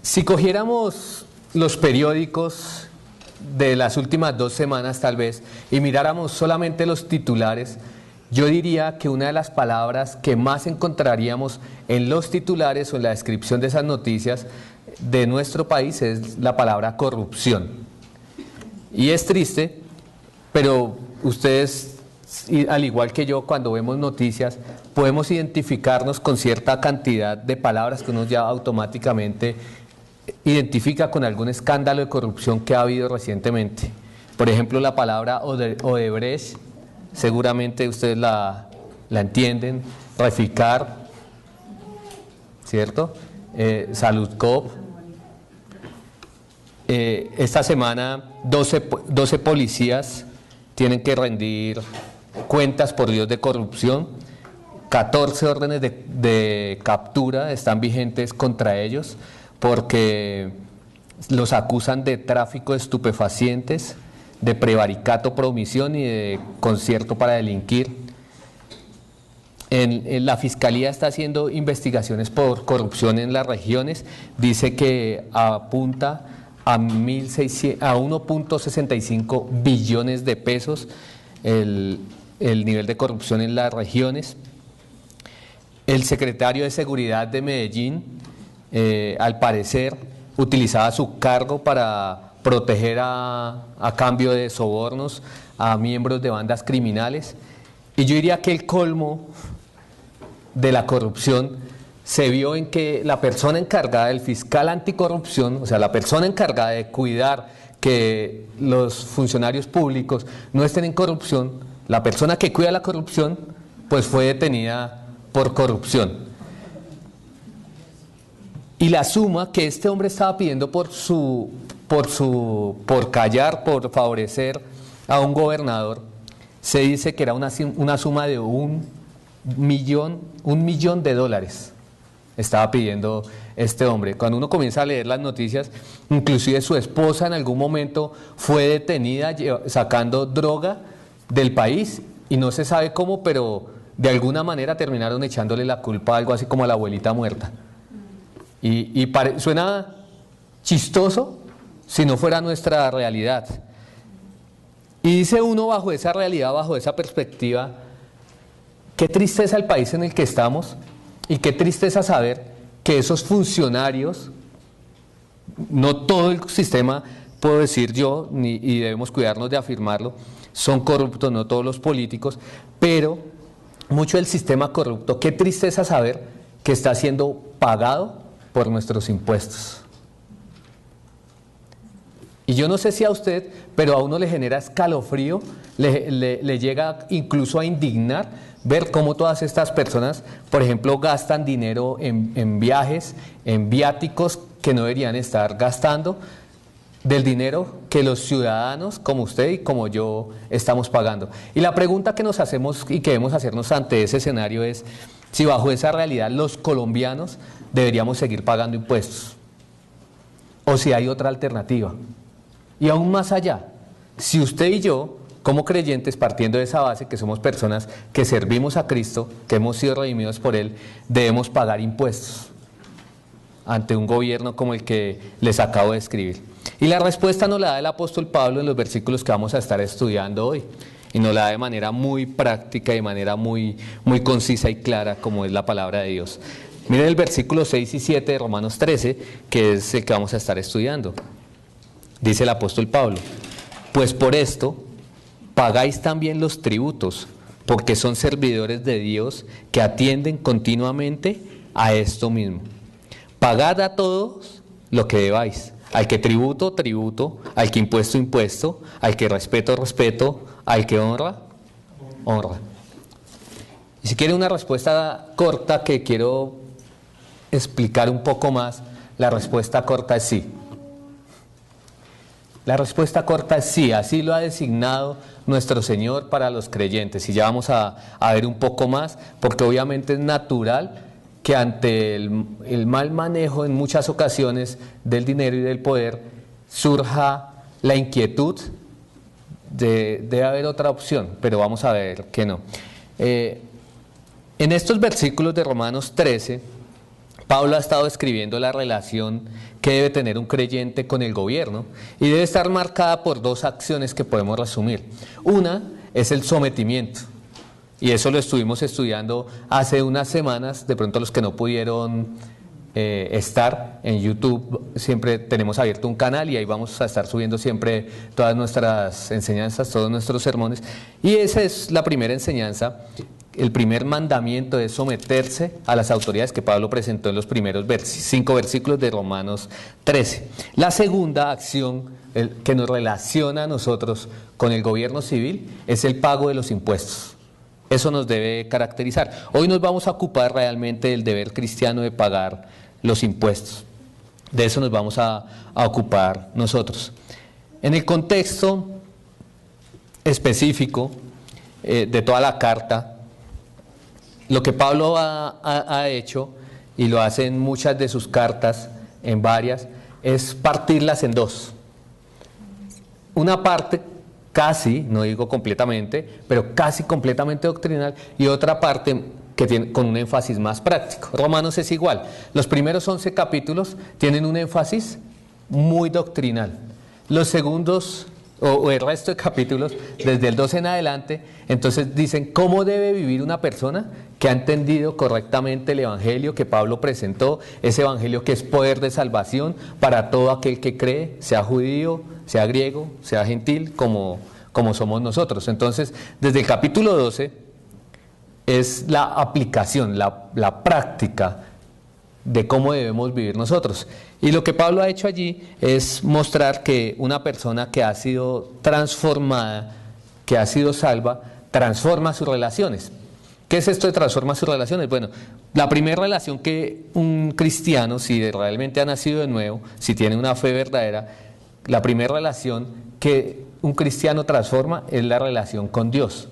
Si cogiéramos los periódicos de las últimas 2 semanas tal vez y miráramos solamente los titulares, yo diría que una de las palabras que más encontraríamos en los titulares o en la descripción de esas noticias de nuestro país es la palabra corrupción. Y es triste, pero ustedes, al igual que yo, cuando vemos noticias, podemos identificarnos con cierta cantidad de palabras que uno ya automáticamente identifica con algún escándalo de corrupción que ha habido recientemente. Por ejemplo, la palabra Odebrecht, seguramente ustedes la entienden, Reficar, ¿cierto? Saludcop. Esta semana 12 policías tienen que rendir cuentas por líos de corrupción, 14 órdenes de captura están vigentes contra ellos porque los acusan de tráfico de estupefacientes, de prevaricato por omisión y de concierto para delinquir. La Fiscalía está haciendo investigaciones por corrupción en las regiones, dice que apunta a 1.65 billones de pesos el nivel de corrupción en las regiones. El secretario de Seguridad de Medellín, al parecer, utilizaba su cargo para proteger a cambio de sobornos a miembros de bandas criminales. Y yo diría que el colmo de la corrupción se vio en que la persona encargada, el fiscal anticorrupción, o sea, la persona encargada de cuidar que los funcionarios públicos no estén en corrupción, la persona que cuida la corrupción, pues fue detenida por corrupción. Y la suma que este hombre estaba pidiendo por callar, por favorecer a un gobernador, se dice que era una suma de un millón de dólares. Estaba pidiendo este hombre. Cuando uno comienza a leer las noticias, inclusive su esposa en algún momento fue detenida sacando droga del país y no se sabe cómo, pero de alguna manera terminaron echándole la culpa, algo así como a la abuelita muerta. Y suena chistoso si no fuera nuestra realidad. Y dice uno, bajo esa realidad, bajo esa perspectiva, qué tristeza el país en el que estamos y qué tristeza saber que esos funcionarios, no todo el sistema, puedo decir yo, y debemos cuidarnos de afirmarlo, son corruptos, no todos los políticos, pero mucho del sistema corrupto, qué tristeza saber que está siendo pagado por nuestros impuestos. Y yo no sé si a usted, pero a uno le genera escalofrío, le llega incluso a indignar ver cómo todas estas personas, por ejemplo, gastan dinero en viajes, en viáticos que no deberían estar gastando, del dinero que los ciudadanos como usted y como yo estamos pagando. Y la pregunta que nos hacemos y que debemos hacernos ante ese escenario es si bajo esa realidad los colombianos deberíamos seguir pagando impuestos o si hay otra alternativa. Y aún más allá, si usted y yo, como creyentes, partiendo de esa base que somos personas que servimos a Cristo, que hemos sido redimidos por Él, debemos pagar impuestos ante un gobierno como el que les acabo de escribir. Y la respuesta nos la da el apóstol Pablo en los versículos que vamos a estar estudiando hoy. Y nos la da de manera muy práctica y de manera muy concisa y clara, como es la palabra de Dios. Miren el versículo 6 y 7 de Romanos 13, que es el que vamos a estar estudiando. Dice el apóstol Pablo: pues por esto pagáis también los tributos, porque son servidores de Dios que atienden continuamente a esto mismo. Pagad a todos lo que debáis. Al que tributo, tributo. Al que impuesto, impuesto. Al que respeto, respeto. Al que honra, honra. Y si quiere una respuesta corta que quiero explicar un poco más, la respuesta corta es sí. La respuesta corta es sí, así lo ha designado nuestro Señor para los creyentes. Y ya vamos a ver un poco más, porque obviamente es natural que ante el mal manejo en muchas ocasiones del dinero y del poder surja la inquietud de debe haber otra opción, pero vamos a ver que no. En estos versículos de Romanos 13, Pablo ha estado escribiendo la relación que debe tener un creyente con el gobierno y debe estar marcada por dos acciones que podemos resumir. Una es el sometimiento, y eso lo estuvimos estudiando hace unas semanas. De pronto los que no pudieron estar en YouTube, siempre tenemos abierto un canal y ahí vamos a estar subiendo siempre todas nuestras enseñanzas, todos nuestros sermones, y esa es la primera enseñanza. El primer mandamiento es someterse a las autoridades que Pablo presentó en los primeros 5 versículos de Romanos 13. La segunda acción que nos relaciona a nosotros con el gobierno civil es el pago de los impuestos. Eso nos debe caracterizar. Hoy nos vamos a ocupar realmente del deber cristiano de pagar los impuestos. De eso nos vamos a ocupar nosotros. En el contexto específico de toda la carta, lo que Pablo ha hecho, y lo hace en muchas de sus cartas, en varias, es partirlas en dos. Una parte casi, no digo completamente, pero casi completamente doctrinal, y otra parte que tiene con un énfasis más práctico. Romanos es igual. Los primeros 11 capítulos tienen un énfasis muy doctrinal. Los segundos o el resto de capítulos, desde el 12 en adelante, entonces dicen cómo debe vivir una persona que ha entendido correctamente el evangelio que Pablo presentó, ese evangelio que es poder de salvación para todo aquel que cree, sea judío, sea griego, sea gentil, como somos nosotros. Entonces, desde el capítulo 12 es la aplicación, la práctica de cómo debemos vivir nosotros. Y lo que Pablo ha hecho allí es mostrar que una persona que ha sido transformada, que ha sido salva, transforma sus relaciones. ¿Qué es esto de transforma sus relaciones? Bueno, la primera relación que un cristiano, si realmente ha nacido de nuevo, si tiene una fe verdadera, la primera relación que un cristiano transforma es la relación con Dios.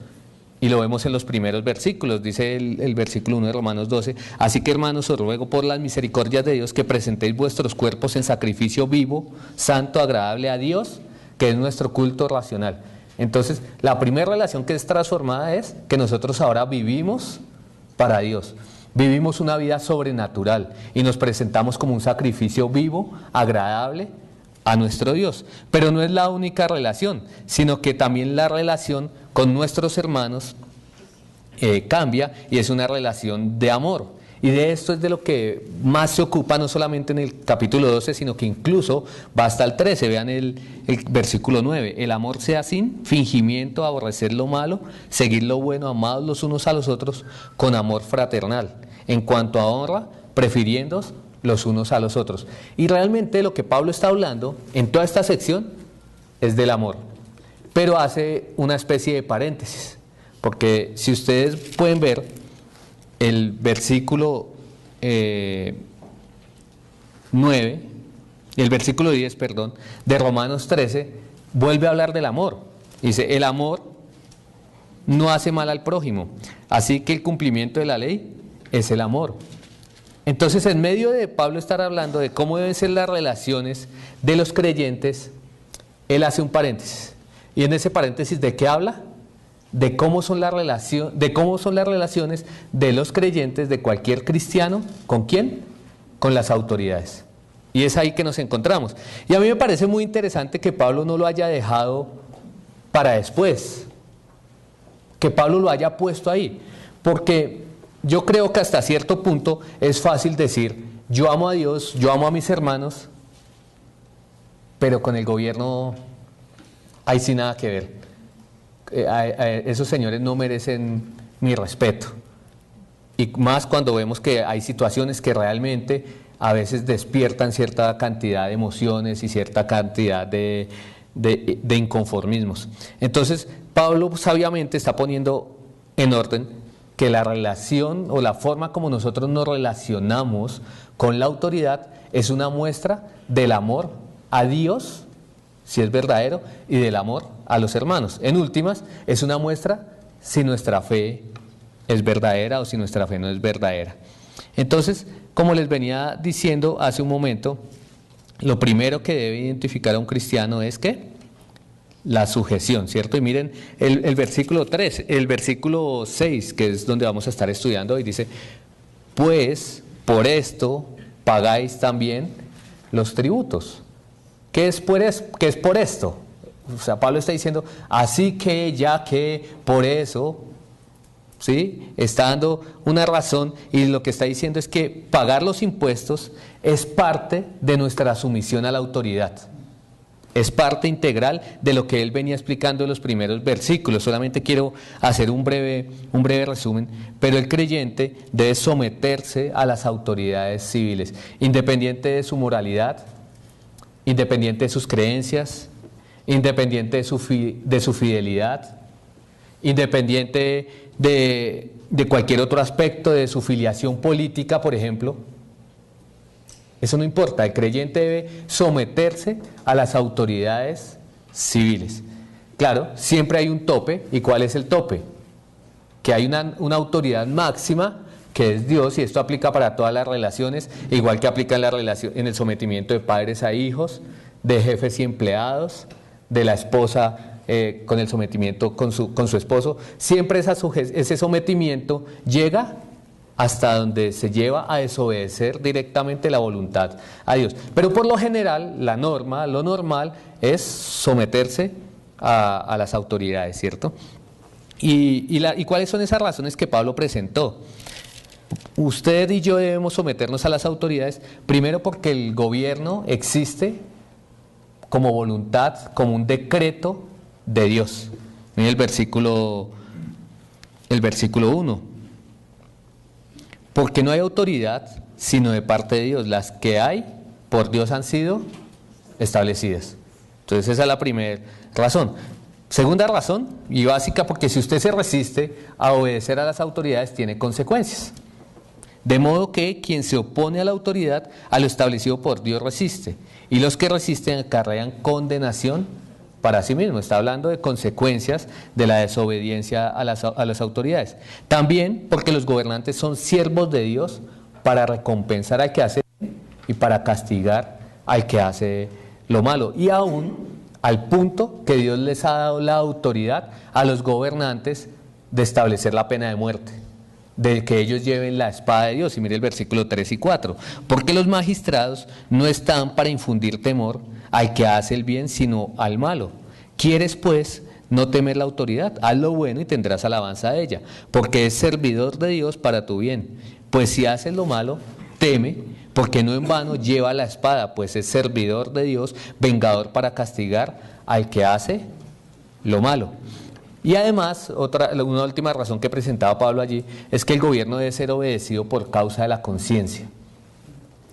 Y lo vemos en los primeros versículos, dice el versículo 1 de Romanos 12, así que hermanos os ruego por las misericordias de Dios que presentéis vuestros cuerpos en sacrificio vivo, santo, agradable a Dios, que es nuestro culto racional. Entonces, la primera relación que es transformada es que nosotros ahora vivimos para Dios, vivimos una vida sobrenatural y nos presentamos como un sacrificio vivo, agradable a nuestro Dios. Pero no es la única relación, sino que también la relación con nuestros hermanos cambia y es una relación de amor. Y de esto es de lo que más se ocupa, no solamente en el capítulo 12, sino que incluso va hasta el 13. Vean el versículo 9. El amor sea sin fingimiento, aborrecer lo malo, seguir lo bueno, amados los unos a los otros con amor fraternal. En cuanto a honra, prefiriéndoos los unos a los otros. Y realmente lo que Pablo está hablando en toda esta sección es del amor, pero hace una especie de paréntesis, porque si ustedes pueden ver el versículo 9, el versículo 10, perdón, de Romanos 13, vuelve a hablar del amor. Dice, el amor no hace mal al prójimo, así que el cumplimiento de la ley es el amor. Entonces, en medio de Pablo estar hablando de cómo deben ser las relaciones de los creyentes, él hace un paréntesis. Y en ese paréntesis, ¿de qué habla? De cómo son las relaciones de los creyentes, de cualquier cristiano, ¿con quién? Con las autoridades. Y es ahí que nos encontramos. Y a mí me parece muy interesante que Pablo no lo haya dejado para después, que Pablo lo haya puesto ahí, porque yo creo que hasta cierto punto es fácil decir, yo amo a Dios, yo amo a mis hermanos, pero con el gobierno hay sí nada que ver. Esos señores no merecen mi respeto. Y más cuando vemos que hay situaciones que realmente a veces despiertan cierta cantidad de emociones y cierta cantidad de inconformismos. Entonces, Pablo sabiamente está poniendo en orden que la relación o la forma como nosotros nos relacionamos con la autoridad es una muestra del amor a Dios, si es verdadero, y del amor a los hermanos. En últimas, es una muestra si nuestra fe es verdadera o si nuestra fe no es verdadera. Entonces, como les venía diciendo hace un momento, lo primero que debe identificar a un cristiano es ¿qué? La sujeción, ¿cierto? Y miren el versículo 3, el versículo 6, que es donde vamos a estar estudiando hoy, dice, pues por esto pagáis también los tributos. ¿Qué es por esto? O sea, Pablo está diciendo, así que, ya que, por eso, ¿sí? Está dando una razón, y lo que está diciendo es que pagar los impuestos es parte de nuestra sumisión a la autoridad. Es parte integral de lo que él venía explicando en los primeros versículos. Solamente quiero hacer un breve resumen, pero el creyente debe someterse a las autoridades civiles, independiente de su moralidad, independiente de sus creencias, independiente de su fidelidad, independiente de cualquier otro aspecto de su filiación política, por ejemplo. Eso no importa, el creyente debe someterse a las autoridades civiles. Claro, siempre hay un tope. ¿Y cuál es el tope? Que hay una autoridad máxima, que es Dios, y esto aplica para todas las relaciones, igual que aplica en el sometimiento de padres a hijos, de jefes y empleados, de la esposa con el sometimiento con su esposo. Siempre ese sometimiento llega hasta donde se lleva a desobedecer directamente la voluntad a Dios. Pero por lo general, lo normal es someterse a las autoridades, ¿cierto? ¿Y cuáles son esas razones que Pablo presentó? Usted y yo debemos someternos a las autoridades, primero porque el gobierno existe como voluntad, como un decreto de Dios. Miren el versículo 1. Porque no hay autoridad sino de parte de Dios. Las que hay por Dios han sido establecidas. Entonces esa es la primera razón. Segunda razón, y básica, porque si usted se resiste a obedecer a las autoridades tiene consecuencias. De modo que quien se opone a la autoridad, a lo establecido por Dios resiste. Y los que resisten acarrean condenación para sí mismo. Está hablando de consecuencias de la desobediencia a las autoridades. También porque los gobernantes son siervos de Dios para recompensar al que hace bien y para castigar al que hace lo malo. Y aún al punto que Dios les ha dado la autoridad a los gobernantes de establecer la pena de muerte, de que ellos lleven la espada de Dios. Y mire el versículo 3 y 4. Porque los magistrados no están para infundir temor al que hace el bien, sino al malo. ¿Quieres, pues, no temer la autoridad? Haz lo bueno y tendrás alabanza de ella, porque es servidor de Dios para tu bien. Pues si haces lo malo, teme, porque no en vano lleva la espada, pues es servidor de Dios, vengador para castigar al que hace lo malo. Y además, una última razón que presentaba Pablo allí, es que el gobierno debe ser obedecido por causa de la conciencia,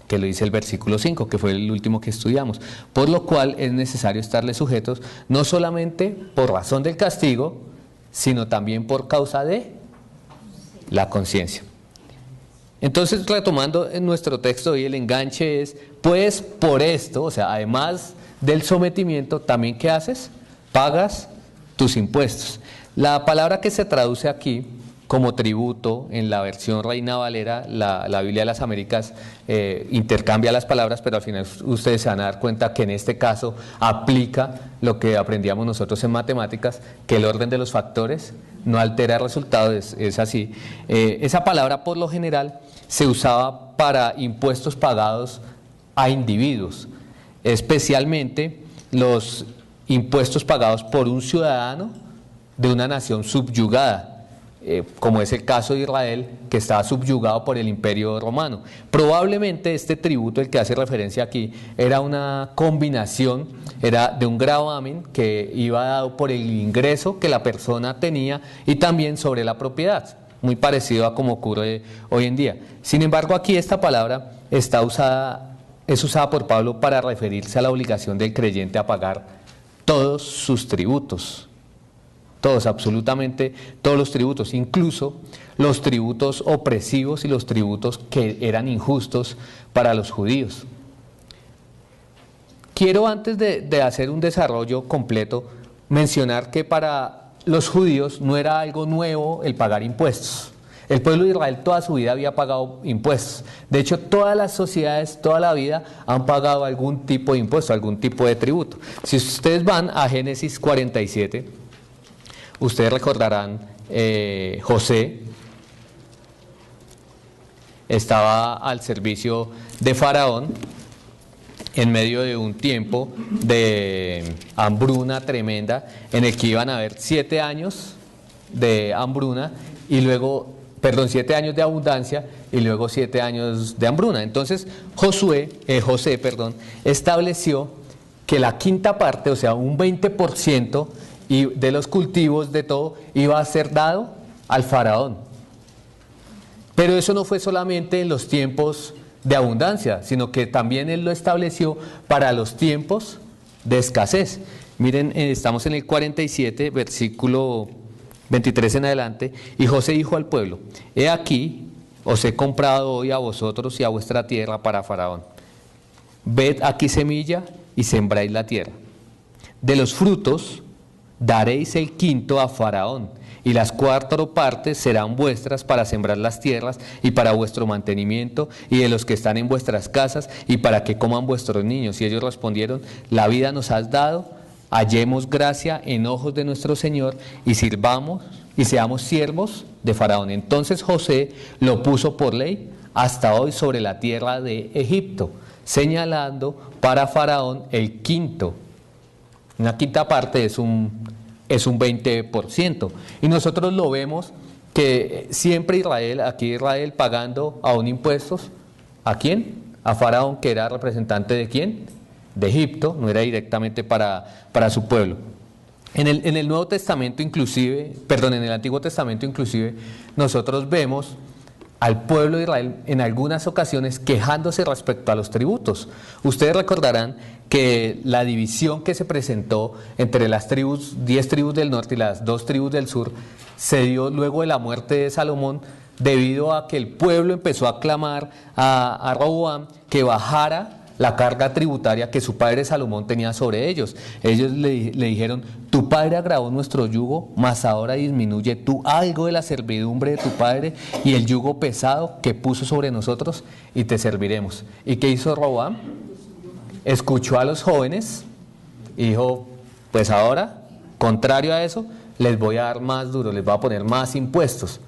que lo dice el versículo 5, que fue el último que estudiamos, por lo cual es necesario estarle sujetos, no solamente por razón del castigo, sino también por causa de la conciencia. Entonces, retomando en nuestro texto hoy, el enganche es, pues por esto, o sea, además del sometimiento, también ¿qué haces? Pagas tus impuestos. La palabra que se traduce aquí como tributo en la versión Reina Valera, la Biblia de las Américas intercambia las palabras, pero al final ustedes se van a dar cuenta que en este caso aplica lo que aprendíamos nosotros en matemáticas, que el orden de los factores no altera el resultado, es así. Esa palabra por lo general se usaba para impuestos pagados a individuos, especialmente los impuestos pagados por un ciudadano de una nación subyugada, como es el caso de Israel, que estaba subyugado por el Imperio Romano. Probablemente este tributo, el que hace referencia aquí, era una combinación, era de un gravamen que iba dado por el ingreso que la persona tenía y también sobre la propiedad, muy parecido a como ocurre hoy en día. Sin embargo, aquí esta palabra es usada por Pablo para referirse a la obligación del creyente a pagar todos sus tributos. Todos, absolutamente todos los tributos, incluso los tributos opresivos y los tributos que eran injustos para los judíos. Quiero, antes de hacer un desarrollo completo, mencionar que para los judíos no era algo nuevo el pagar impuestos. El pueblo de Israel toda su vida había pagado impuestos. De hecho, todas las sociedades, toda la vida han pagado algún tipo de impuesto, algún tipo de tributo. Si ustedes van a Génesis 47, ustedes recordarán José estaba al servicio de Faraón en medio de un tiempo de hambruna tremenda, en el que iban a haber 7 años de hambruna y luego, perdón, 7 años de abundancia y luego 7 años de hambruna. Entonces José, estableció que la quinta parte, o sea, un 20% de los cultivos de todo iba a ser dado al faraón. Pero eso no fue solamente en los tiempos de abundancia, sino que también él lo estableció para los tiempos de escasez. Miren, estamos en el 47, versículo 23 en adelante, y José dijo al pueblo: he aquí, os he comprado hoy a vosotros y a vuestra tierra para Faraón. Ved aquí semilla y sembráis la tierra. De los frutos daréis el quinto a Faraón, y las 4 partes serán vuestras para sembrar las tierras y para vuestro mantenimiento y de los que están en vuestras casas y para que coman vuestros niños. Y ellos respondieron: la vida nos has dado, hallemos gracia en ojos de nuestro Señor y sirvamos y seamos siervos de Faraón. Entonces José lo puso por ley hasta hoy sobre la tierra de Egipto, señalando para Faraón el quinto. Una quinta parte es un 20%. Y nosotros lo vemos que siempre Israel pagando aún impuestos. ¿A quién? A Faraón, que era representante de ¿quién? De Egipto, no era directamente para su pueblo. En el Nuevo Testamento inclusive, perdón, en el Antiguo Testamento inclusive, nosotros vemos al pueblo de Israel en algunas ocasiones quejándose respecto a los tributos. Ustedes recordarán que la división que se presentó entre las 10 tribus del norte y las 2 tribus del sur se dio luego de la muerte de Salomón, debido a que el pueblo empezó a clamar a Roboam que bajara la carga tributaria que su padre Salomón tenía sobre ellos. Ellos le dijeron: tu padre agravó nuestro yugo, mas ahora disminuye tú algo de la servidumbre de tu padre y el yugo pesado que puso sobre nosotros, y te serviremos. ¿Y qué hizo Roboam? Escuchó a los jóvenes y dijo: pues ahora, contrario a eso, les voy a dar más duro, les voy a poner más impuestos.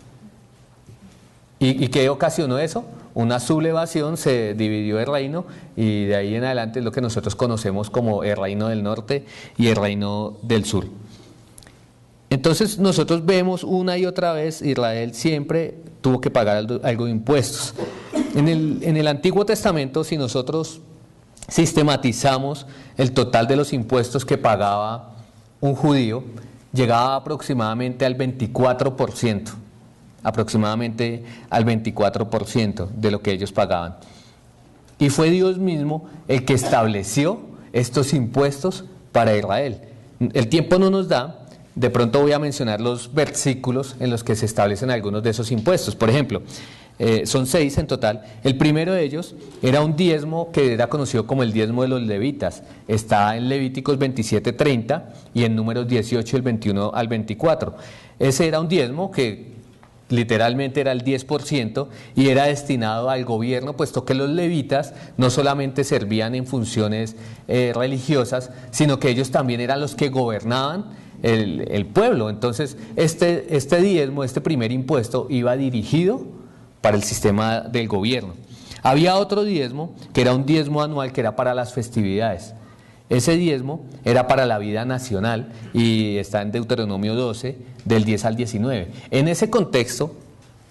¿Y qué ocasionó eso? Una sublevación, se dividió el reino, y de ahí en adelante es lo que nosotros conocemos como el reino del norte y el reino del sur. Entonces nosotros vemos una y otra vez Israel siempre tuvo que pagar algo de impuestos. En el Antiguo Testamento, si nosotros sistematizamos el total de los impuestos que pagaba un judío, llegaba aproximadamente al 24%. Aproximadamente al 24% de lo que ellos pagaban. Y fue Dios mismo el que estableció estos impuestos para Israel. El tiempo no nos da, de pronto voy a mencionar los versículos en los que se establecen algunos de esos impuestos. Por ejemplo, son 6 en total. El primero de ellos era un diezmo que era conocido como el diezmo de los levitas. Está en Levíticos 27:30 y en Números 18, el 21 al 24. Ese era un diezmo que literalmente era el 10% y era destinado al gobierno, puesto que los levitas no solamente servían en funciones religiosas, sino que ellos también eran los que gobernaban el pueblo. Entonces este diezmo, este primer impuesto, iba dirigido para el sistema del gobierno. Había otro diezmo que era un diezmo anual, que era para las festividades. Ese diezmo era para la vida nacional y está en Deuteronomio 12, del 10 al 19. En ese contexto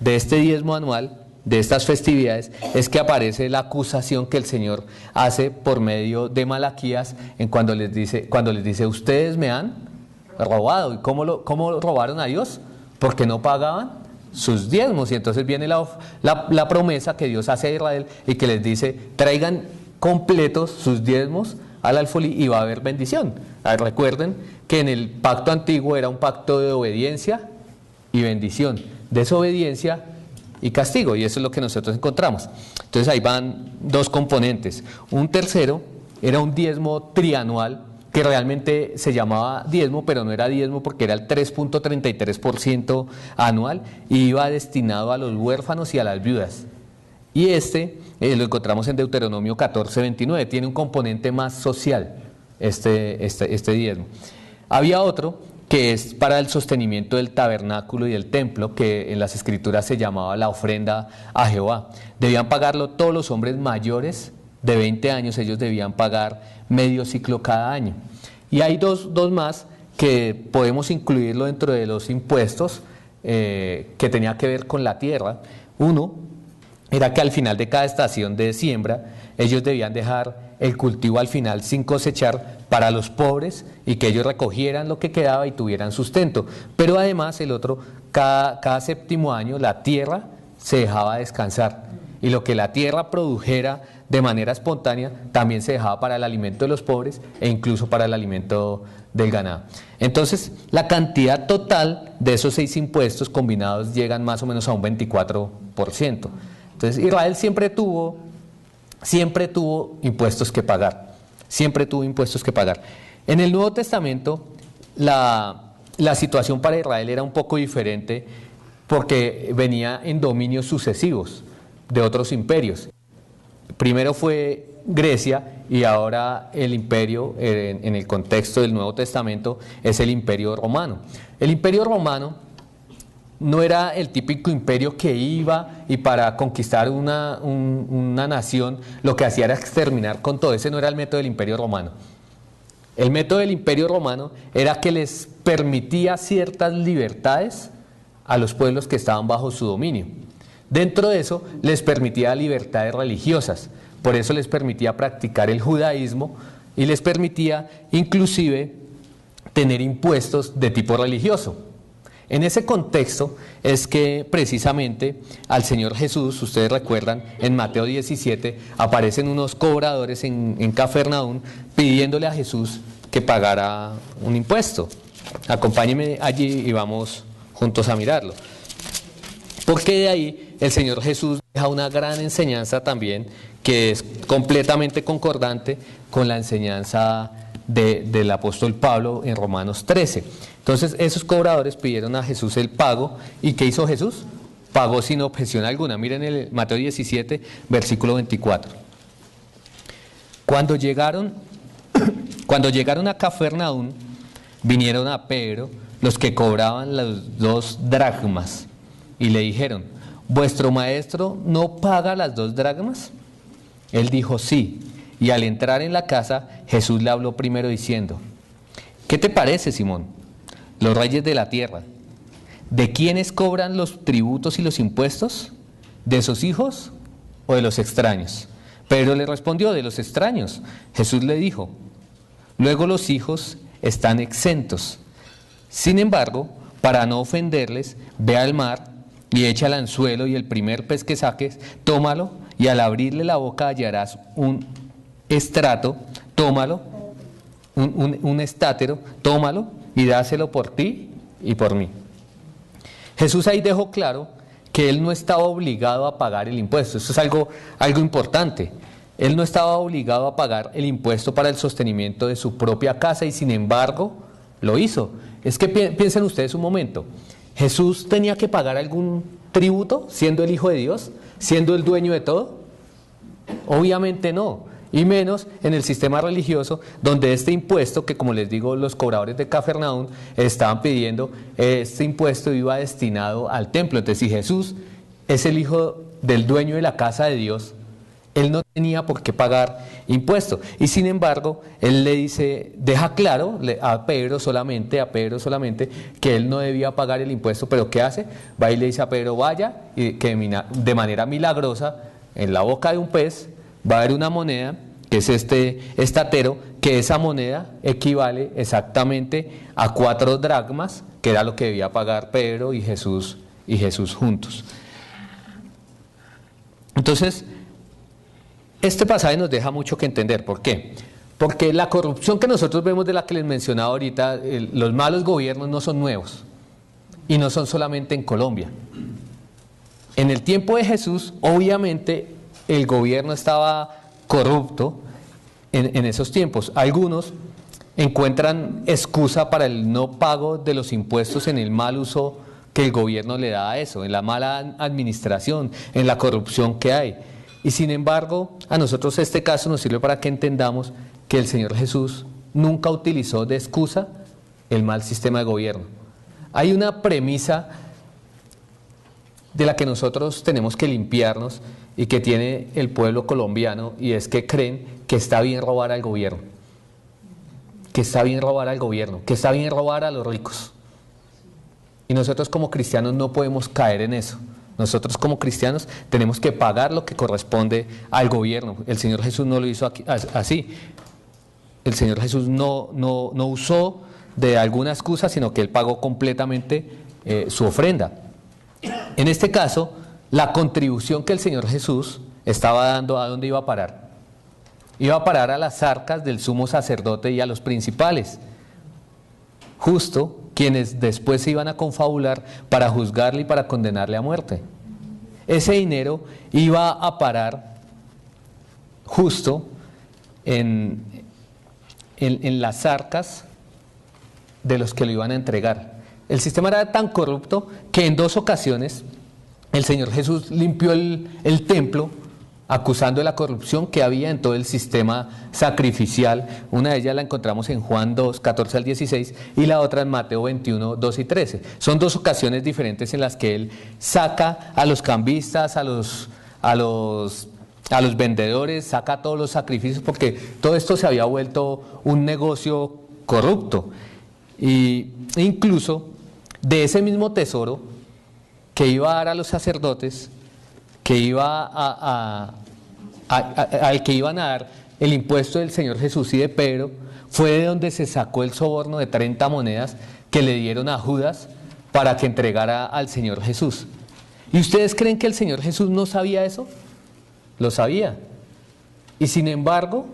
de este diezmo anual, de estas festividades, es que aparece la acusación que el Señor hace por medio de Malaquías cuando les dice: ustedes me han robado. ¿Y cómo robaron a Dios? Porque no pagaban sus diezmos. Y entonces viene la promesa que Dios hace a Israel y que les dice: traigan completos sus diezmos al alfolí y va a haber bendición. Recuerden que en el pacto antiguo era un pacto de obediencia y bendición, desobediencia y castigo, y eso es lo que nosotros encontramos. Entonces ahí van 2 componentes. Un tercero era un diezmo trianual, que realmente se llamaba diezmo, pero no era diezmo porque era el 3.33% anual y iba destinado a los huérfanos y a las viudas. Y lo encontramos en Deuteronomio 14:29, tiene un componente más social, este diezmo. Había otro que es para el sostenimiento del tabernáculo y del templo, que en las escrituras se llamaba la ofrenda a Jehová. Debían pagarlo todos los hombres mayores de 20 años, ellos debían pagar medio ciclo cada año. Y hay dos más que podemos incluirlo dentro de los impuestos que tenía que ver con la tierra. Uno era que al final de cada estación de siembra ellos debían dejar el cultivo al final sin cosechar para los pobres y que ellos recogieran lo que quedaba y tuvieran sustento. Pero además el otro, cada séptimo año la tierra se dejaba descansar y lo que la tierra produjera de manera espontánea también se dejaba para el alimento de los pobres e incluso para el alimento del ganado. Entonces la cantidad total de esos 6 impuestos combinados llegan más o menos a un 24%. Entonces Israel siempre tuvo impuestos que pagar, siempre tuvo impuestos que pagar. En el Nuevo Testamento la situación para Israel era un poco diferente porque venía en dominios sucesivos de otros imperios. Primero fue Grecia y ahora el imperio, en el contexto del Nuevo Testamento, es el Imperio Romano. El Imperio Romano no era el típico imperio que iba y para conquistar una nación lo que hacía era exterminar con todo. Ese no era el método del Imperio Romano. El método del Imperio Romano era que les permitía ciertas libertades a los pueblos que estaban bajo su dominio. Dentro de eso les permitía libertades religiosas, por eso les permitía practicar el judaísmo y les permitía inclusive tener impuestos de tipo religioso. En ese contexto es que precisamente al Señor Jesús, ustedes recuerdan, en Mateo 17 aparecen unos cobradores en Cafarnaúm pidiéndole a Jesús que pagara un impuesto. Acompáñenme allí y vamos juntos a mirarlo. Porque de ahí el Señor Jesús deja una gran enseñanza también que es completamente concordante con la enseñanza del apóstol Pablo en Romanos 13. Entonces esos cobradores pidieron a Jesús el pago y ¿qué hizo Jesús? Pagó sin objeción alguna. Miren el Mateo 17, versículo 24. Cuando llegaron a Cafarnaúm, vinieron a Pedro los que cobraban las 2 dracmas y le dijeron: ¿vuestro maestro no paga las 2 dracmas? Él dijo: sí. Y al entrar en la casa, Jesús le habló primero diciendo: ¿qué te parece, Simón? Los reyes de la tierra, ¿de quiénes cobran los tributos y los impuestos? ¿De sus hijos o de los extraños? Pedro le respondió: de los extraños. Jesús le dijo: luego los hijos están exentos. Sin embargo, para no ofenderles, ve al mar y echa el anzuelo, y el primer pez que saques, tómalo, y al abrirle la boca hallarás un estrato, tómalo, un estátero, tómalo y dáselo por ti y por mí. Jesús ahí dejó claro que él no estaba obligado a pagar el impuesto. Eso es algo importante. Él no estaba obligado a pagar el impuesto para el sostenimiento de su propia casa y sin embargo lo hizo. Es que piensen ustedes un momento. ¿Jesús tenía que pagar algún tributo siendo el Hijo de Dios? ¿Siendo el dueño de todo? Obviamente no. Y menos en el sistema religioso donde este impuesto, que como les digo los cobradores de Cafarnaúm estaban pidiendo, este impuesto iba destinado al templo. Entonces si Jesús es el hijo del dueño de la casa de Dios, él no tenía por qué pagar impuesto. Y sin embargo, él le dice, deja claro a Pedro solamente, que él no debía pagar el impuesto, pero ¿qué hace? Va y le dice a Pedro: vaya, y que de manera milagrosa, en la boca de un pez, va a haber una moneda, que es este estatero, que esa moneda equivale exactamente a 4 dracmas, que era lo que debía pagar Pedro y Jesús juntos. Entonces, este pasaje nos deja mucho que entender. ¿Por qué? Porque la corrupción que nosotros vemos, de la que les mencionaba ahorita, los malos gobiernos no son nuevos y no son solamente en Colombia. En el tiempo de Jesús, obviamente, el gobierno estaba corrupto en esos tiempos. Algunos encuentran excusa para el no pago de los impuestos en el mal uso que el gobierno le da a eso, en la mala administración, en la corrupción que hay. Y sin embargo, a nosotros este caso nos sirve para que entendamos que el Señor Jesús nunca utilizó de excusa el mal sistema de gobierno. Hay una premisa de la que nosotros tenemos que limpiarnos y que tiene el pueblo colombiano, y es que creen que está bien robar al gobierno, que está bien robar al gobierno, que está bien robar a los ricos. Y nosotros como cristianos no podemos caer en eso. Nosotros como cristianos tenemos que pagar lo que corresponde al gobierno. El Señor Jesús no lo hizo así. El Señor Jesús no usó de alguna excusa, sino que Él pagó completamente su ofrenda. En este caso, la contribución que el Señor Jesús estaba dando, ¿a dónde iba a parar? Iba a parar a las arcas del sumo sacerdote y a los principales, justo quienes después se iban a confabular para juzgarle y para condenarle a muerte. Ese dinero iba a parar justo en las arcas de los que lo iban a entregar. El sistema era tan corrupto que en 2 ocasiones el Señor Jesús limpió el templo, acusando de la corrupción que había en todo el sistema sacrificial. Una de ellas la encontramos en Juan 2, 14 al 16, y la otra en Mateo 21, 2 y 13. Son 2 ocasiones diferentes en las que Él saca a los cambistas, a los vendedores, saca todos los sacrificios, porque todo esto se había vuelto un negocio corrupto. E incluso de ese mismo tesoro que iba a dar a los sacerdotes, que iba al que iban a dar el impuesto del Señor Jesús y de Pedro, fue de donde se sacó el soborno de 30 monedas que le dieron a Judas para que entregara al Señor Jesús. ¿Y ustedes creen que el Señor Jesús no sabía eso? Lo sabía. Y sin embargo,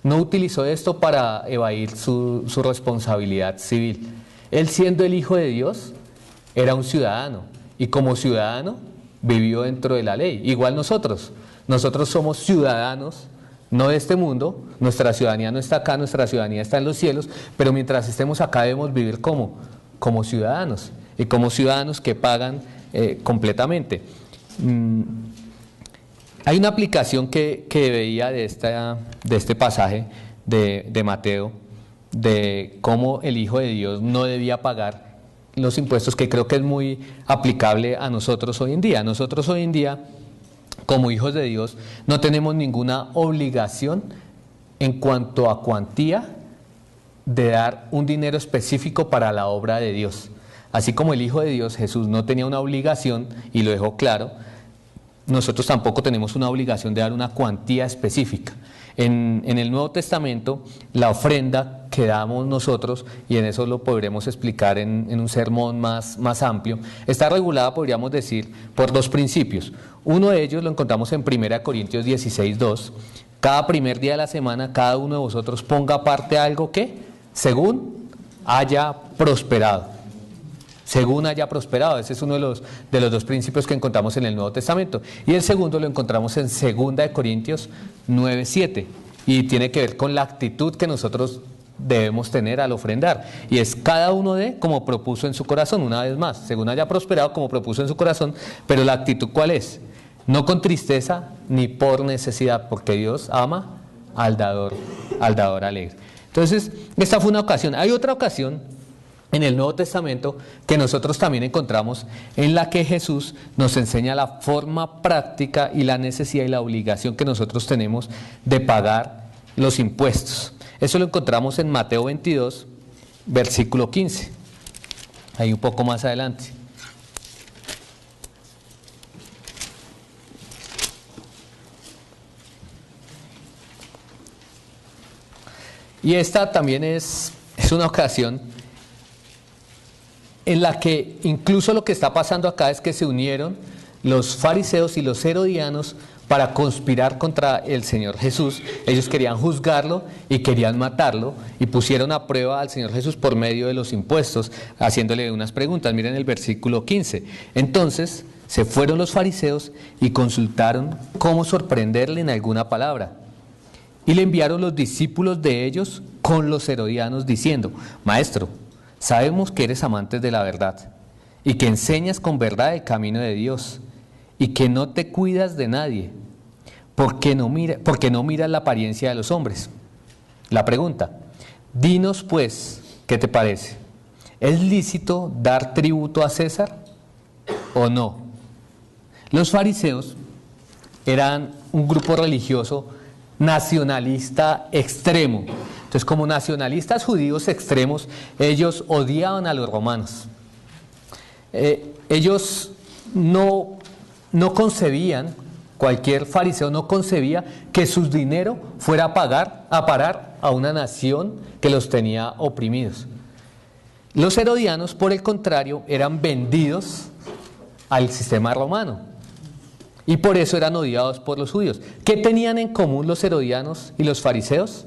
no utilizó esto para evadir su responsabilidad civil. Él, siendo el Hijo de Dios, era un ciudadano, y como ciudadano vivió dentro de la ley. Igual nosotros somos ciudadanos, no de este mundo. Nuestra ciudadanía no está acá, nuestra ciudadanía está en los cielos, pero mientras estemos acá debemos vivir como ciudadanos, y como ciudadanos que pagan completamente. Hay una aplicación que veía de este pasaje de Mateo, de cómo el Hijo de Dios no debía pagar los impuestos, que creo que es muy aplicable a nosotros hoy en día. Nosotros hoy en día, como hijos de Dios, no tenemos ninguna obligación en cuanto a cuantía de dar un dinero específico para la obra de Dios. Así como el Hijo de Dios, Jesús, no tenía una obligación, y lo dejó claro, nosotros tampoco tenemos una obligación de dar una cuantía específica. En el Nuevo Testamento, la ofrenda que damos nosotros, y en eso lo podremos explicar en un sermón más amplio, está regulada, podríamos decir, por 2 principios. Uno de ellos lo encontramos en 1 Corintios 16, 2. Cada primer día de la semana, cada uno de vosotros ponga aparte algo que, según haya prosperado. Según haya prosperado. Ese es uno de los 2 principios que encontramos en el Nuevo Testamento. Y el segundo lo encontramos en 2 Corintios 9, 7. Y tiene que ver con la actitud que nosotros debemos tener al ofrendar. Y es cada uno de como propuso en su corazón. Una vez más, según haya prosperado como propuso en su corazón. Pero la actitud, ¿cuál es? No con tristeza ni por necesidad, porque Dios ama al dador alegre. Entonces, esta fue una ocasión. Hay otra ocasión en el Nuevo Testamento que nosotros también encontramos, en la que Jesús nos enseña la forma práctica y la necesidad y la obligación que nosotros tenemos de pagar los impuestos. Eso lo encontramos en Mateo 22, versículo 15. Ahí un poco más adelante. Y esta también es una ocasión en la que incluso lo que está pasando acá es que se unieron los fariseos y los herodianos para conspirar contra el Señor Jesús. Ellos querían juzgarlo y querían matarlo, y pusieron a prueba al Señor Jesús por medio de los impuestos, haciéndole unas preguntas. Miren el versículo 15. Entonces se fueron los fariseos y consultaron cómo sorprenderle en alguna palabra. Y le enviaron los discípulos de ellos con los herodianos diciendo: Maestro, sabemos que eres amante de la verdad y que enseñas con verdad el camino de Dios y que no te cuidas de nadie, porque no miras la apariencia de los hombres. La pregunta: dinos pues, ¿Qué te parece? ¿Es lícito dar tributo a César o no? Los fariseos eran un grupo religioso nacionalista extremo. Entonces, como nacionalistas judíos extremos, ellos odiaban a los romanos. Ellos no concebían, cualquier fariseo no concebía que su dinero fuera a parar a una nación que los tenía oprimidos. Los herodianos, por el contrario, eran vendidos al sistema romano y por eso eran odiados por los judíos. ¿Qué tenían en común los herodianos y los fariseos?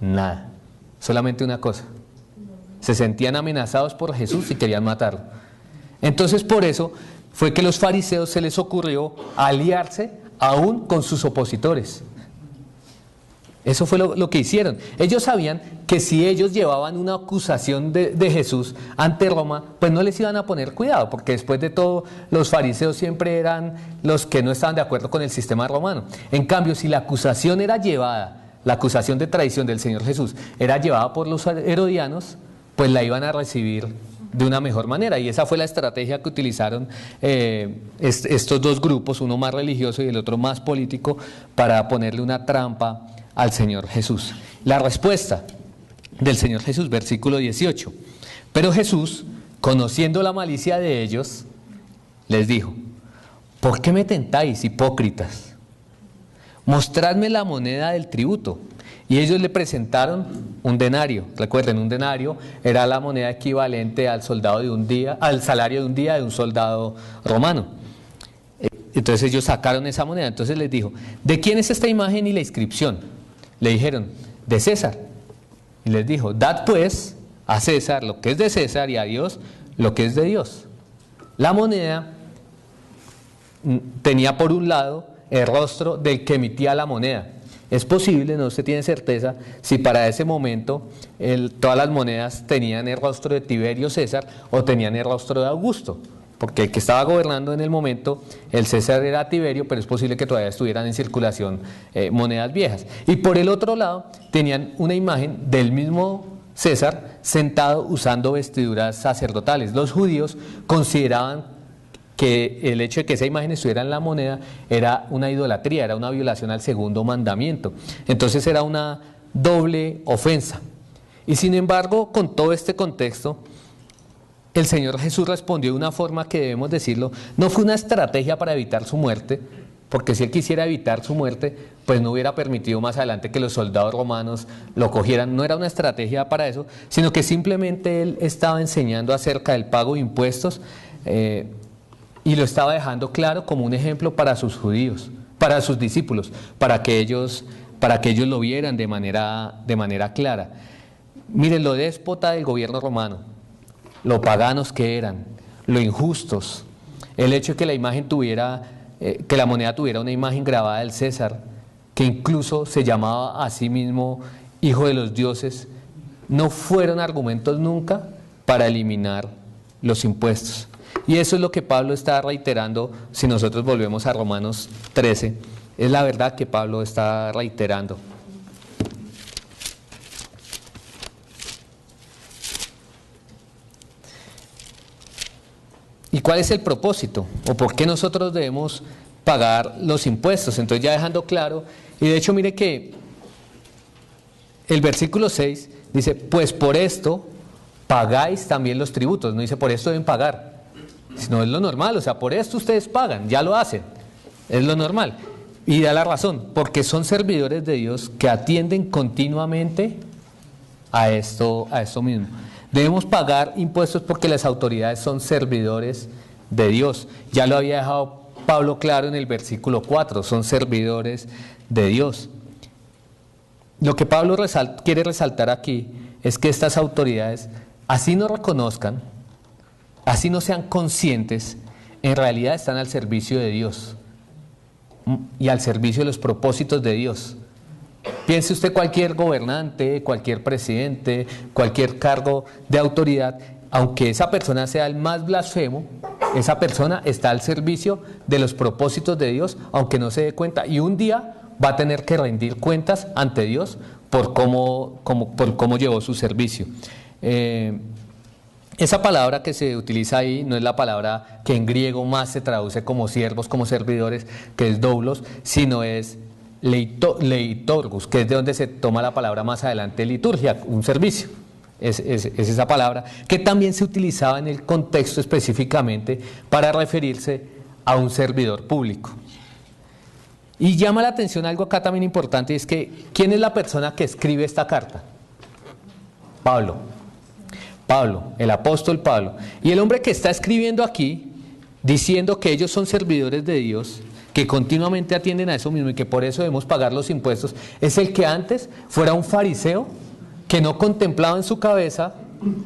Nada, solamente una cosa: se sentían amenazados por Jesús y querían matarlo. Entonces, por eso fue que a los fariseos se les ocurrió aliarse aún con sus opositores. Eso fue lo que hicieron. Ellos sabían que si ellos llevaban una acusación de Jesús ante Roma, pues no les iban a poner cuidado, porque después de todo los fariseos siempre eran los que no estaban de acuerdo con el sistema romano. En cambio, si la acusación era llevada, la acusación de traición del Señor Jesús era llevada por los herodianos, pues la iban a recibir de una mejor manera, y esa fue la estrategia que utilizaron estos dos grupos, uno más religioso y el otro más político, para ponerle una trampa al Señor Jesús. La respuesta del Señor Jesús, versículo 18: pero Jesús, conociendo la malicia de ellos, les dijo: ¿por qué me tentáis, hipócritas? Mostradme la moneda del tributo. Y ellos le presentaron un denario. Recuerden, un denario era la moneda equivalente al soldado de un día, al salario de un día de un soldado romano. Entonces ellos sacaron esa moneda. Entonces les dijo: ¿de quién es esta imagen y la inscripción? Le dijeron: de César. Y les dijo: dad pues a César lo que es de César y a Dios lo que es de Dios. La moneda tenía por un lado el rostro del que emitía la moneda. Es posible, no se tiene certeza, si para ese momento todas las monedas tenían el rostro de Tiberio César o tenían el rostro de Augusto, porque el que estaba gobernando en el momento, el César era Tiberio, pero es posible que todavía estuvieran en circulación monedas viejas. Y por el otro lado tenían una imagen del mismo César sentado usando vestiduras sacerdotales. Los judíos consideraban que el hecho de que esa imagen estuviera en la moneda era una idolatría, era una violación al segundo mandamiento. Entonces era una doble ofensa. Y sin embargo, con todo este contexto, el Señor Jesús respondió de una forma que, debemos decirlo, no fue una estrategia para evitar su muerte, porque si él quisiera evitar su muerte, pues no hubiera permitido más adelante que los soldados romanos lo cogieran. No era una estrategia para eso, sino que simplemente él estaba enseñando acerca del pago de impuestos, y lo estaba dejando claro como un ejemplo para sus judíos, para sus discípulos, para que ellos lo vieran de manera clara. Miren lo déspota del gobierno romano, lo paganos que eran, lo injustos, el hecho de que la imagen que la moneda tuviera una imagen grabada del César, que incluso se llamaba a sí mismo hijo de los dioses, no fueron argumentos nunca para eliminar los impuestos. Y eso es lo que Pablo está reiterando. Si nosotros volvemos a Romanos 13, es la verdad que Pablo está reiterando. ¿Y cuál es el propósito? ¿O por qué nosotros debemos pagar los impuestos? Entonces, ya dejando claro, y de hecho mire que el versículo 6 dice: pues por esto pagáis también los tributos. No dice por esto deben pagar, sino es lo normal. O sea, por esto ustedes pagan, ya lo hacen, es lo normal. Y da la razón: porque son servidores de Dios que atienden continuamente a esto mismo. Debemos pagar impuestos porque las autoridades son servidores de Dios. Ya lo había dejado Pablo claro en el versículo 4, son servidores de Dios. Lo que Pablo quiere resaltar aquí es que estas autoridades, así no reconozcan, así no sean conscientes, en realidad están al servicio de Dios y al servicio de los propósitos de Dios. Piense usted cualquier gobernante, cualquier presidente, cualquier cargo de autoridad, aunque esa persona sea el más blasfemo, esa persona está al servicio de los propósitos de Dios, aunque no se dé cuenta, y un día va a tener que rendir cuentas ante Dios por cómo llevó su servicio. Esa palabra que se utiliza ahí no es la palabra que en griego más se traduce como siervos, como servidores, que es doulos, sino es leitorgus, que es de donde se toma la palabra más adelante liturgia, un servicio. Es esa palabra que también se utilizaba en el contexto específicamente para referirse a un servidor público. Y llama la atención algo acá también importante, es que ¿quién es la persona que escribe esta carta? Pablo, el apóstol Pablo. Y el hombre que está escribiendo aquí, diciendo que ellos son servidores de Dios, que continuamente atienden a eso mismo y que por eso debemos pagar los impuestos, es el que antes fuera un fariseo que no contemplaba en su cabeza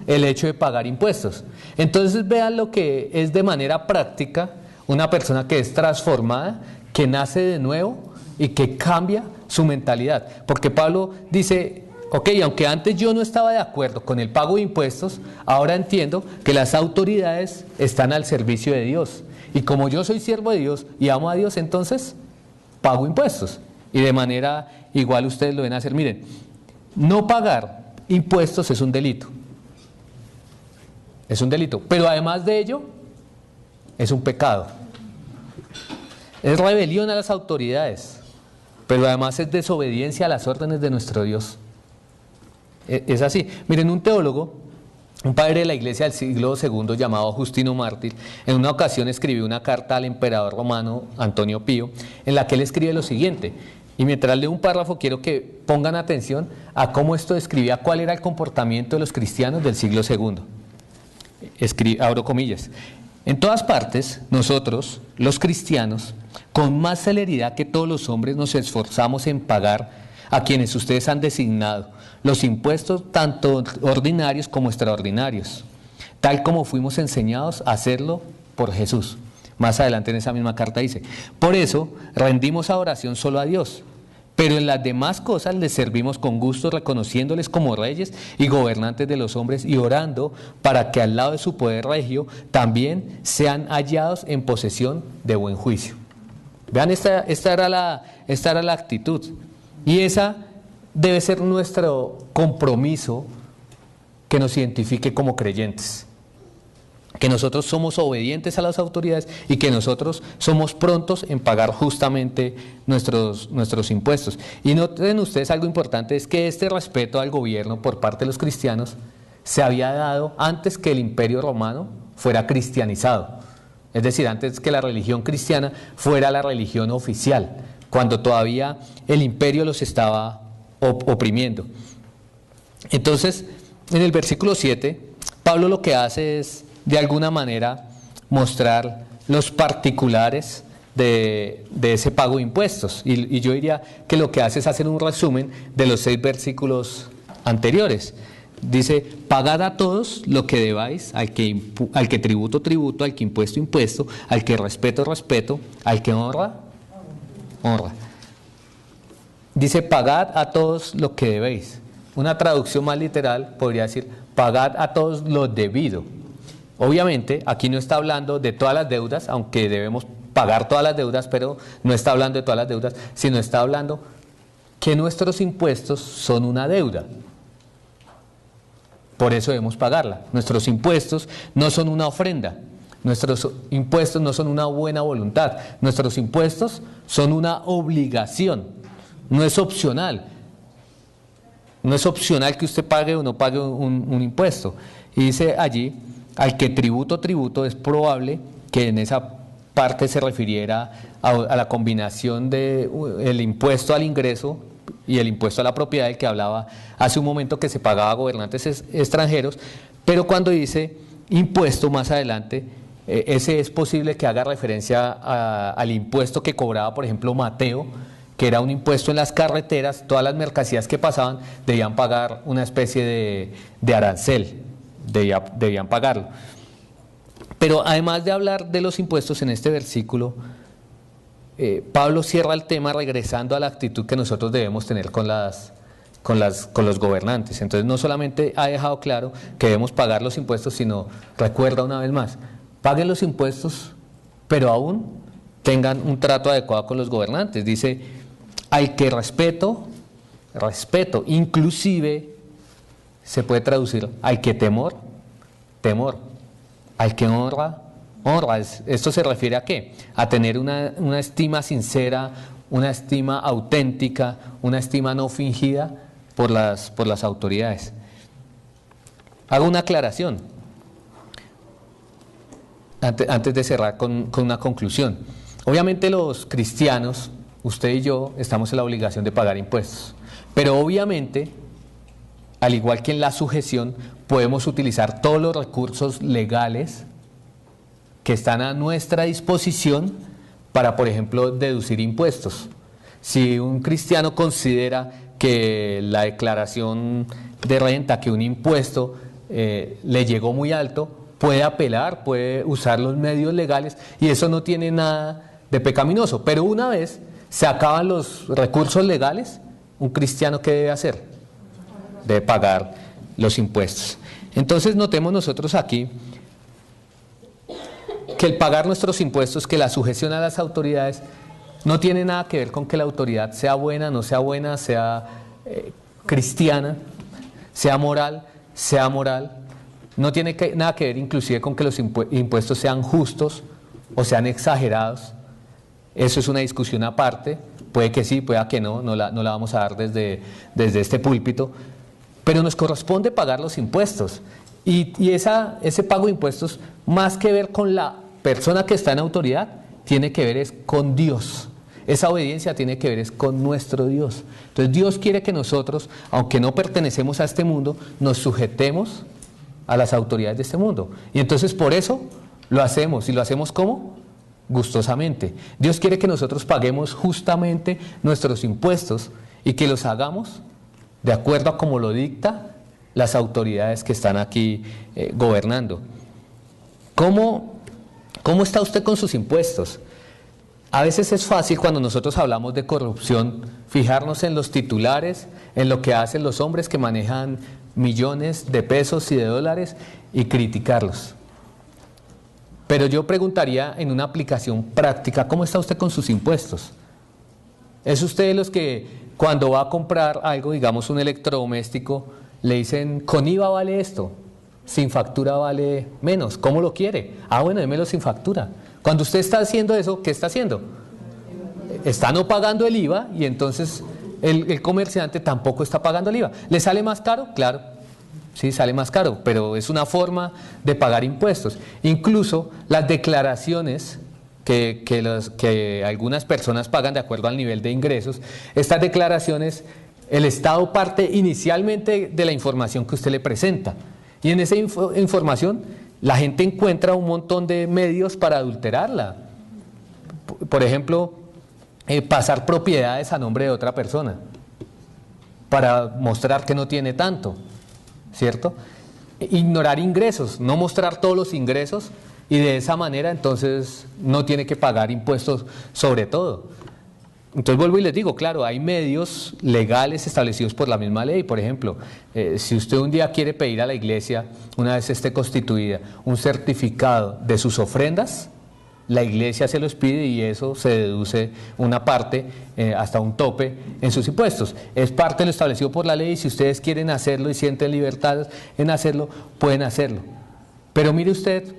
el hecho de pagar impuestos. Entonces vean lo que es de manera práctica una persona que es transformada, que nace de nuevo y que cambia su mentalidad. Porque Pablo dice, ok, aunque antes yo no estaba de acuerdo con el pago de impuestos, ahora entiendo que las autoridades están al servicio de Dios. Y como yo soy siervo de Dios y amo a Dios, entonces pago impuestos. Y de manera igual ustedes lo deben hacer. Miren, no pagar impuestos es un delito. Es un delito. Pero además de ello, es un pecado. Es rebelión a las autoridades. Pero además es desobediencia a las órdenes de nuestro Dios. Es así. Miren, un teólogo, un padre de la iglesia del siglo II llamado Justino Mártir, en una ocasión escribió una carta al emperador romano Antonio Pío, en la que él escribe lo siguiente. Y mientras leo un párrafo quiero que pongan atención a cómo esto describía cuál era el comportamiento de los cristianos del siglo II. Abro comillas. En todas partes, nosotros, los cristianos, con más celeridad que todos los hombres nos esforzamos en pagar a quienes ustedes han designado los impuestos tanto ordinarios como extraordinarios, tal como fuimos enseñados a hacerlo por Jesús. Más adelante en esa misma carta dice, por eso rendimos adoración solo a Dios, pero en las demás cosas les servimos con gusto, reconociéndoles como reyes y gobernantes de los hombres y orando para que al lado de su poder regio también sean hallados en posesión de buen juicio. Vean, esta era la actitud, y esa debe ser nuestro compromiso que nos identifique como creyentes. Que nosotros somos obedientes a las autoridades y que nosotros somos prontos en pagar justamente nuestros impuestos. Y noten ustedes algo importante, es que este respeto al gobierno por parte de los cristianos se había dado antes que el Imperio Romano fuera cristianizado. Es decir, antes que la religión cristiana fuera la religión oficial, cuando todavía el imperio los estaba oprimiendo. Entonces, en el versículo 7, Pablo lo que hace es, de alguna manera, mostrar los particulares de ese pago de impuestos. Y yo diría que lo que hace es hacer un resumen de los 6 versículos anteriores. Dice, pagad a todos lo que debáis, al que tributo, tributo, al que impuesto, impuesto, al que respeto, respeto, al que honra, honra. Dice, pagad a todos lo que debéis. Una traducción más literal podría decir, pagad a todos lo debido. Obviamente, aquí no está hablando de todas las deudas, aunque debemos pagar todas las deudas, pero no está hablando de todas las deudas, sino está hablando que nuestros impuestos son una deuda. Por eso debemos pagarla. Nuestros impuestos no son una ofrenda. Nuestros impuestos no son una buena voluntad. Nuestros impuestos son una obligación. No es opcional. No es opcional que usted pague o no pague un impuesto. Y dice allí, al que tributo, tributo, es probable que en esa parte se refiriera a la combinación del impuesto al ingreso y el impuesto a la propiedad, del que hablaba hace un momento, que se pagaba a gobernantes extranjeros, pero cuando dice impuesto más adelante, ese es posible que haga referencia al impuesto que cobraba, por ejemplo, Mateo, que era un impuesto en las carreteras. Todas las mercancías que pasaban debían pagar una especie de arancel, debían pagarlo. Pero además de hablar de los impuestos en este versículo, Pablo cierra el tema regresando a la actitud que nosotros debemos tener con los gobernantes. Entonces no solamente ha dejado claro que debemos pagar los impuestos, sino recuerda una vez más, paguen los impuestos, pero aún tengan un trato adecuado con los gobernantes. Dice, al que respeto, inclusive se puede traducir al que temor, al que honra, honra. Esto se refiere a qué? A tener una estima sincera, una estima auténtica, una estima no fingida por las autoridades. Hago una aclaración antes de cerrar con una conclusión. Obviamente los cristianos, usted y yo, estamos en la obligación de pagar impuestos, pero obviamente, al igual que en la sujeción, podemos utilizar todos los recursos legales que están a nuestra disposición para, por ejemplo, deducir impuestos. Si un cristiano considera que la declaración de renta, que un impuesto le llegó muy alto, puede apelar, puede usar los medios legales y eso no tiene nada de pecaminoso. Pero una vez se acaban los recursos legales, un cristiano, ¿qué debe hacer? Debe pagar los impuestos. Entonces notemos nosotros aquí que el pagar nuestros impuestos, que la sujeción a las autoridades, no tiene nada que ver con que la autoridad sea buena, no sea buena, sea cristiana, sea moral, no tiene nada que ver inclusive con que los impuestos sean justos o sean exagerados. Eso es una discusión aparte, puede que sí, puede que no la vamos a dar desde este púlpito, pero nos corresponde pagar los impuestos y ese pago de impuestos, más que ver con la persona que está en autoridad, tiene que ver es con Dios. Esa obediencia tiene que ver es con nuestro Dios. Entonces Dios quiere que nosotros, aunque no pertenecemos a este mundo, nos sujetemos a las autoridades de este mundo. Y entonces por eso lo hacemos. ¿Y lo hacemos cómo? Gustosamente. Dios quiere que nosotros paguemos justamente nuestros impuestos y que los hagamos de acuerdo a como lo dicta las autoridades que están aquí gobernando. ¿Cómo está usted con sus impuestos? A veces es fácil cuando nosotros hablamos de corrupción fijarnos en los titulares, en lo que hacen los hombres que manejan millones de pesos y de dólares y criticarlos. Pero yo preguntaría en una aplicación práctica, ¿cómo está usted con sus impuestos? ¿Es usted de los que cuando va a comprar algo, digamos un electrodoméstico, le dicen, con IVA vale esto, sin factura vale menos? ¿Cómo lo quiere? Ah, bueno, démelo sin factura. Cuando usted está haciendo eso, ¿qué está haciendo? Está no pagando el IVA y entonces el comerciante tampoco está pagando el IVA. ¿Le sale más caro? Claro, sí, sale más caro, pero es una forma de pagar impuestos. Incluso las declaraciones que algunas personas pagan de acuerdo al nivel de ingresos, estas declaraciones, el Estado parte inicialmente de la información que usted le presenta. Y en esa información la gente encuentra un montón de medios para adulterarla. Por ejemplo, pasar propiedades a nombre de otra persona para mostrar que no tiene tanto, ¿cierto? Ignorar ingresos, no mostrar todos los ingresos y de esa manera entonces no tiene que pagar impuestos sobre todo. Entonces vuelvo y les digo, claro, hay medios legales establecidos por la misma ley. Por ejemplo, si usted un día quiere pedir a la iglesia, una vez esté constituida, un certificado de sus ofrendas, la iglesia se los pide y eso se deduce una parte, hasta un tope en sus impuestos. Es parte de lo establecido por la ley y si ustedes quieren hacerlo y sienten libertad en hacerlo, pueden hacerlo. Pero mire usted,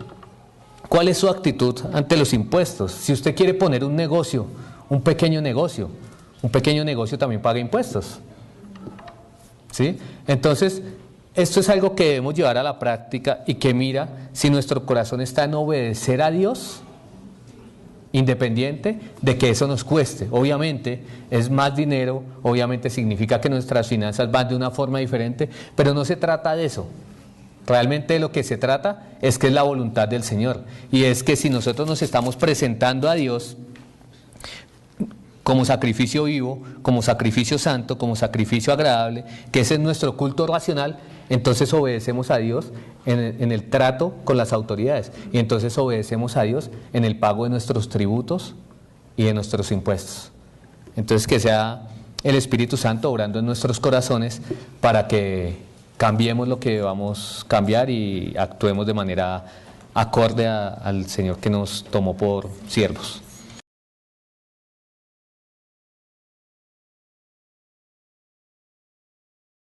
¿cuál es su actitud ante los impuestos? Si usted quiere poner un negocio, un pequeño negocio también paga impuestos, ¿sí? Entonces, esto es algo que debemos llevar a la práctica y que mira si nuestro corazón está en obedecer a Dios, independiente de que eso nos cueste. Obviamente es más dinero, obviamente significa que nuestras finanzas van de una forma diferente, pero no se trata de eso. Realmente de lo que se trata es que es la voluntad del Señor y es que si nosotros nos estamos presentando a Dios como sacrificio vivo, como sacrificio santo, como sacrificio agradable, que ese es nuestro culto racional, entonces obedecemos a Dios en el trato con las autoridades y entonces obedecemos a Dios en el pago de nuestros tributos y de nuestros impuestos. Entonces que sea el Espíritu Santo obrando en nuestros corazones para que cambiemos lo que debamos cambiar y actuemos de manera acorde al Señor que nos tomó por siervos.